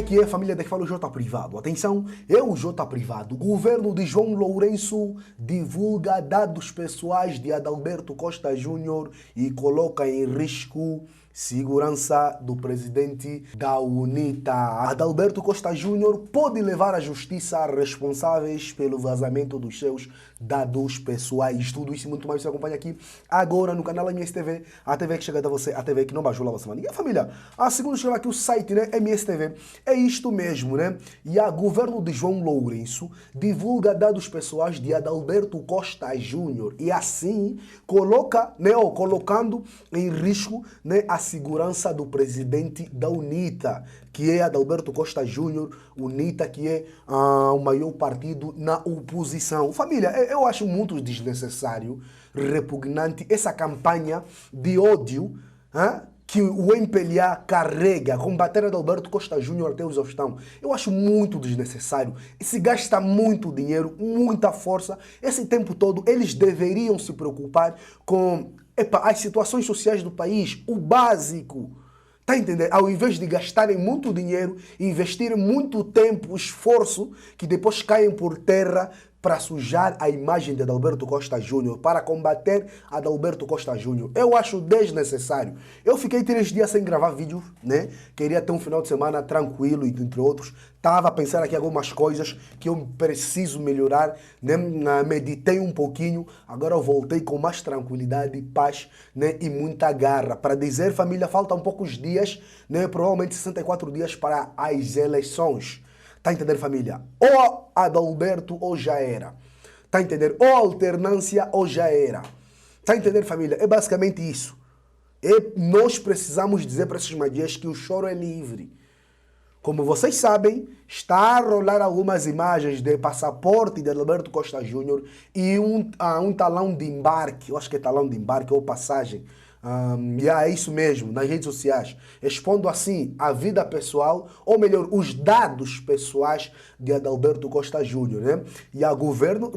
que é, família, daqui fala o J Privado. Atenção, é o J Privado. O governo de João Lourenço divulga dados pessoais de Adalberto Costa Júnior e coloca em risco segurança do presidente da UNITA. Adalberto Costa Júnior pode levar à justiça responsáveis pelo vazamento dos seus dados pessoais. Tudo isso e muito mais você acompanha aqui agora no canal MSTV, a TV que chega até você, a TV que não bajula você, mano. E a família, segundo chama aqui o site, né, MSTV, é isto mesmo, né? E o governo de João Lourenço divulga dados pessoais de Adalberto Costa Júnior e assim coloca, né, colocando em risco, né, a segurança do presidente da UNITA, que é Adalberto Costa Júnior, UNITA, que é o maior partido na oposição. Família, eu acho muito desnecessário, repugnante, essa campanha de ódio que o MPLA carrega, combater Adalberto Costa Júnior até o exaustão. Eu acho muito desnecessário. Se gasta muito dinheiro, muita força. Esse tempo todo, eles deveriam se preocupar com as situações sociais do país, o básico. Tá entendendo? Ao invés de gastarem muito dinheiro, investirem muito tempo, esforço, que depois caem por terra para sujar a imagem de Adalberto Costa Júnior, para combater Adalberto Costa Júnior. Eu acho desnecessário. Eu fiquei 3 dias sem gravar vídeo, né? Queria ter um final de semana tranquilo, entre outros. Estava a pensar aqui algumas coisas que eu preciso melhorar, né? Meditei um pouquinho, agora eu voltei com mais tranquilidade, paz, né? E muita garra. Para dizer, família, faltam poucos dias, né? Provavelmente 64 dias para as eleições. Tá entendendo, família? Ou Adalberto ou já era. Tá entendendo? Ou alternância ou já era. Tá entendendo, família? É basicamente isso. Nós precisamos dizer para esses magias que o choro é livre. Como vocês sabem, está a rolar algumas imagens de passaporte de Adalberto Costa Júnior e um talão de embarque, eu acho que é talão de embarque ou passagem, é isso mesmo, nas redes sociais, expondo assim a vida pessoal, ou melhor, os dados pessoais de Adalberto Costa Júnior, né? E o governo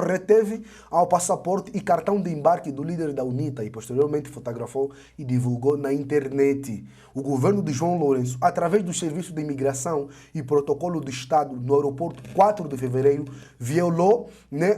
reteve ao passaporte e cartão de embarque do líder da UNITA e posteriormente fotografou e divulgou na internet. O governo de João Lourenço, através do Serviço de Imigração e Protocolo do Estado no aeroporto 4 de fevereiro, violou, né,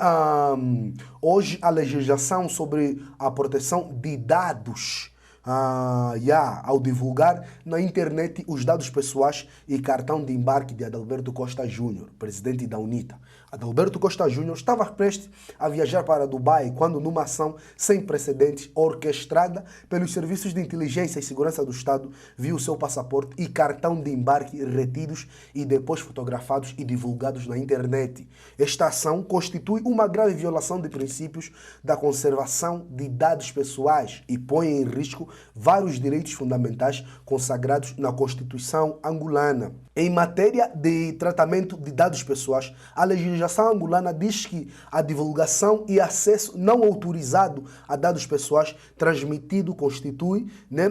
hoje a legislação sobre a proteção de dados. Ao divulgar na internet os dados pessoais e cartão de embarque de Adalberto Costa Júnior, presidente da UNITA. Adalberto Costa Júnior estava prestes a viajar para Dubai quando, numa ação sem precedentes orquestrada pelos serviços de inteligência e segurança do Estado, viu seu passaporte e cartão de embarque retidos e depois fotografados e divulgados na internet. Esta ação constitui uma grave violação de princípios da conservação de dados pessoais e põe em risco vários direitos fundamentais consagrados na Constituição angolana. Em matéria de tratamento de dados pessoais, a legislação angolana diz que a divulgação e acesso não autorizado a dados pessoais transmitido constitui, né,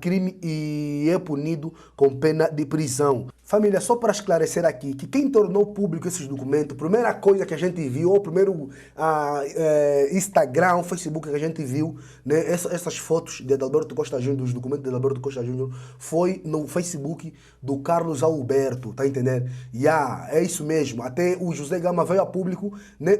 crime e é punido com pena de prisão. Família, só para esclarecer aqui, que quem tornou público esses documentos, a primeira coisa que a gente viu, ou o primeiro Instagram, Facebook que a gente viu, né, essas fotos de Adalberto Costa Júnior, dos documentos de Adalberto Costa Júnior, foi no Facebook do Carlos Alberto, tá entendendo? É isso mesmo, até o José Gama veio a público, né,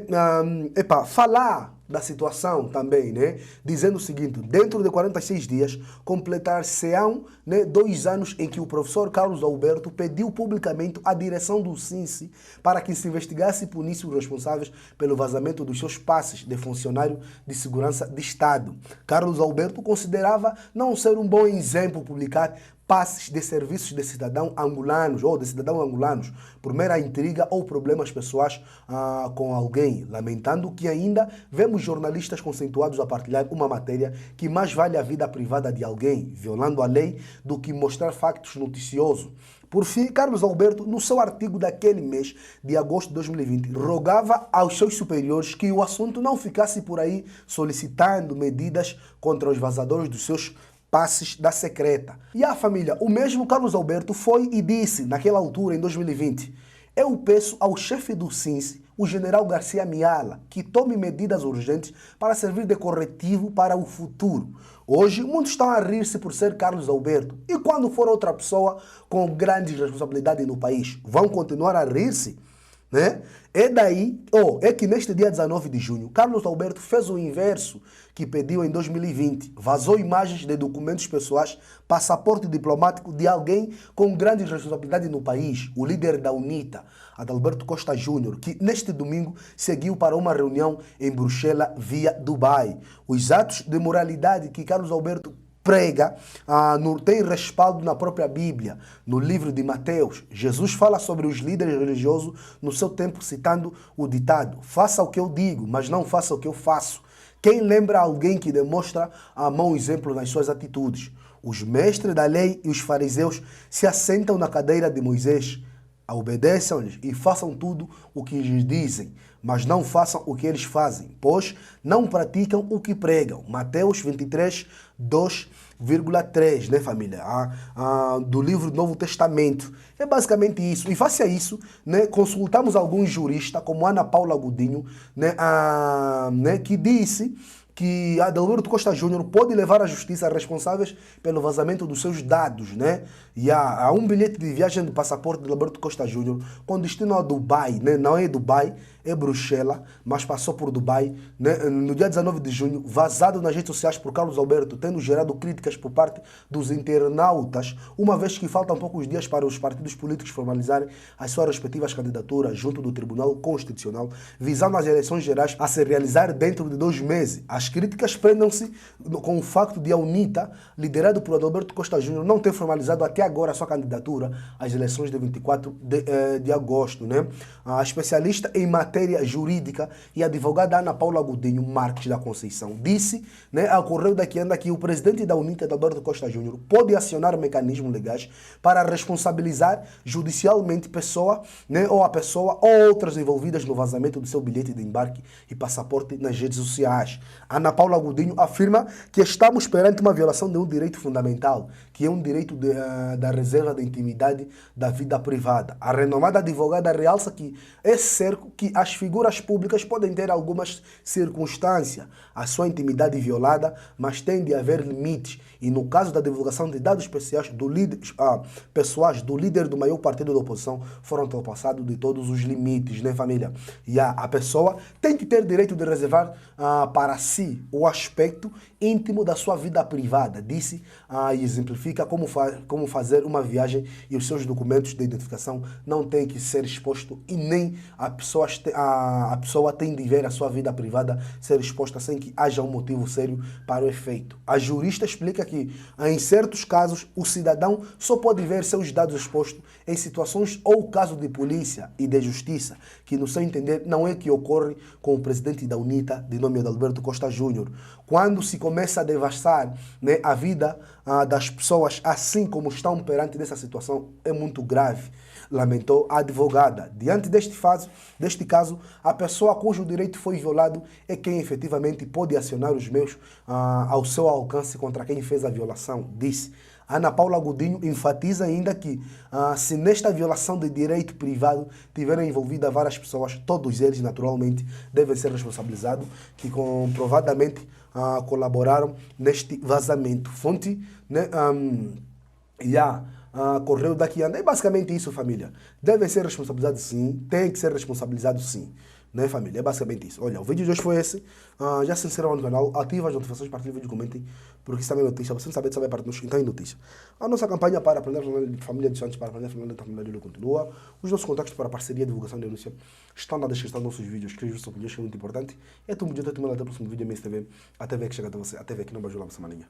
falar da situação também, né? Dizendo o seguinte: dentro de 46 dias, completar-se-ão, né, 2 anos em que o professor Carlos Alberto pediu publicamente à direção do SINCE para que se investigasse e punisse os responsáveis pelo vazamento dos seus passes de funcionário de segurança de Estado. Carlos Alberto considerava não ser um bom exemplo publicar passes de serviços de cidadão angolanos ou de cidadãos angolanos por mera intriga ou problemas pessoais com alguém, lamentando que ainda vemos jornalistas conceituados a partilhar uma matéria que mais vale a vida privada de alguém, violando a lei, do que mostrar factos noticiosos. Por fim, Carlos Alberto, no seu artigo daquele mês de agosto de 2020, rogava aos seus superiores que o assunto não ficasse por aí solicitando medidas contra os vazadores dos seus passes da secreta. E a família, o mesmo Carlos Alberto foi e disse, naquela altura, em 2020, eu peço ao chefe do SINCE, o general Garcia Miala, que tome medidas urgentes para servir de corretivo para o futuro. Hoje, muitos estão a rir-se por ser Carlos Alberto. E quando for outra pessoa com grandes responsabilidades no país, vão continuar a rir-se? Né? É que neste dia 19 de junho, Carlos Alberto fez o inverso que pediu em 2020. Vazou imagens de documentos pessoais, passaporte diplomático de alguém com grandes responsabilidades no país, o líder da UNITA, Adalberto Costa Júnior, que neste domingo seguiu para uma reunião em Bruxelas via Dubai. Os atos de moralidade que Carlos Alberto prega, tem respaldo na própria Bíblia, no livro de Mateus. Jesus fala sobre os líderes religiosos no seu tempo, citando o ditado: faça o que eu digo, mas não faça o que eu faço. Quem lembra alguém que demonstra a mau exemplo nas suas atitudes? Os mestres da lei e os fariseus se assentam na cadeira de Moisés. Obedeçam-lhes e façam tudo o que lhes dizem, mas não façam o que eles fazem, pois não praticam o que pregam. Mateus 23, 2,3, né, família? Do livro do Novo Testamento. É basicamente isso. E face a isso, né, consultamos alguns juristas, como Ana Paula Godinho, né, que disse que Adalberto Costa Júnior pode levar à justiça responsáveis pelo vazamento dos seus dados, né? E há um bilhete de viagem de passaporte de Adalberto Costa Júnior com destino a Dubai, né? Não é Dubai, é Bruxelas, mas passou por Dubai, né? No dia 19 de junho, vazado nas redes sociais por Carlos Alberto, tendo gerado críticas por parte dos internautas, uma vez que faltam poucos dias para os partidos políticos formalizarem as suas respectivas candidaturas junto do Tribunal Constitucional, visando as eleições gerais a se realizar dentro de 2 meses. As críticas prendam-se com o facto de a UNITA, liderado por Adalberto Costa Júnior, não ter formalizado até agora a sua candidatura às eleições de 24 de agosto. Né? A especialista em matéria jurídica e advogada Ana Paula Godinho Marques da Conceição disse, né, ao Correio da Quianda, que o presidente da UNITA, Adalberto Costa Júnior, pode acionar mecanismos legais para responsabilizar judicialmente pessoa, né, ou a pessoa ou outras envolvidas no vazamento do seu bilhete de embarque e passaporte nas redes sociais. Ana Paula Godinho afirma que estamos perante uma violação de um direito fundamental, que é um direito da reserva da intimidade da vida privada. A renomada advogada realça que é certo que as figuras públicas podem ter algumas circunstâncias a sua intimidade violada, mas tem de haver limites. E no caso da divulgação de dados especiais pessoais do líder do maior partido da oposição, foram ultrapassados de todos os limites, né, família? E a pessoa tem que ter direito de reservar para si o aspecto íntimo da sua vida privada, disse e exemplifica como fazer uma viagem e os seus documentos de identificação não têm que ser expostos e nem a pessoa tem de ver a sua vida privada ser exposta sem que haja um motivo sério para o efeito. A jurista explica que, em certos casos, o cidadão só pode ver seus dados expostos em situações ou caso de polícia e de justiça, que no seu entender não é que ocorre com o presidente da UNITA, de nome Adalberto Costa Júnior. Quando se começa a devastar, né, a vida das pessoas, assim como estão perante dessa situação, é muito grave, lamentou a advogada. Diante deste caso, a pessoa cujo direito foi violado é quem efetivamente pode acionar os meios ao seu alcance contra quem fez a violação, disse. Ana Paula Godinho enfatiza ainda que, se nesta violação de direito privado tiverem envolvidas várias pessoas, todos eles, naturalmente, devem ser responsabilizados, que comprovadamente colaboraram neste vazamento. Fonte, né, Correio da Quianda. É basicamente isso, família. Devem ser responsabilizados sim, tem que ser responsabilizados sim. Né, família? É basicamente isso. Olha, o vídeo de hoje foi esse. Já se inscrevam no canal, ativem as notificações, partilhem o vídeo, comentem, porque isso também é notícia. Você não sabe a parte nos então é notícia. A nossa campanha para aprender a família de Santos, para aprender a família de Lula continua. Os nossos contactos para parceria, divulgação e denúncia estão na descrição dos nossos vídeos. Escreve sua opinião, é muito importante. E é tudo muito até o próximo vídeo, MSTV. A TV que chega até você, a TV que não bajula uma semaninha.